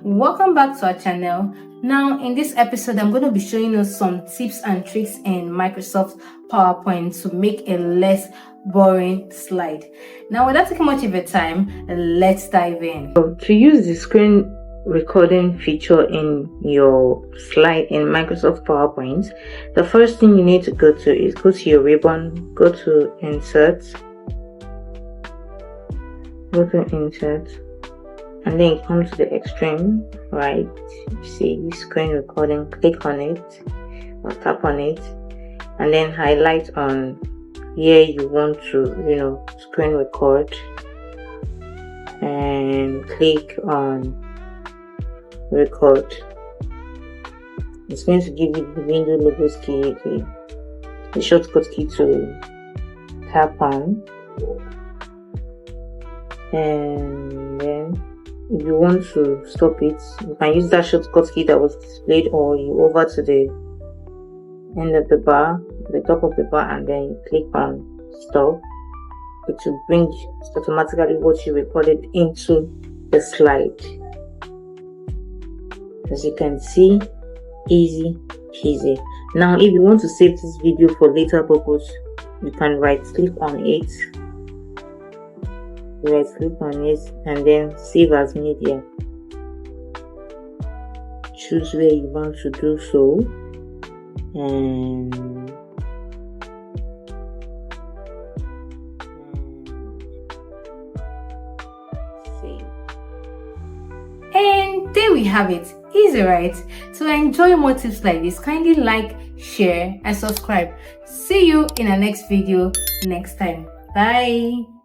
Welcome back to our channel. Now in this episode I'm going to be showing you some tips and tricks in Microsoft PowerPoint to make a less boring slide. Now without taking much of your time, let's dive in. To use the screen recording feature in your slide in Microsoft PowerPoint, the first thing you need to go to is go to your ribbon, go to insert, and then come to the extreme right. You see screen recording, click on it or tap on it, and then highlight on where you want to screen record, and click on record. It's going to give you the window logos key, the shortcut key to tap on, and then if you want to stop it, you can use that shortcut key that was displayed, or you over to the end of the bar, the top of the bar, and then you click on stop. It will bring automatically what you recorded into the slide. As you can see, easy peasy. Now if you want to save this video for later purpose, you can right click on it, and then save as media. Choose where you want to do so, and save. And there we have it. Easy, right? To enjoy more tips like this, kindly like, share and subscribe. See you in our next video next time. Bye.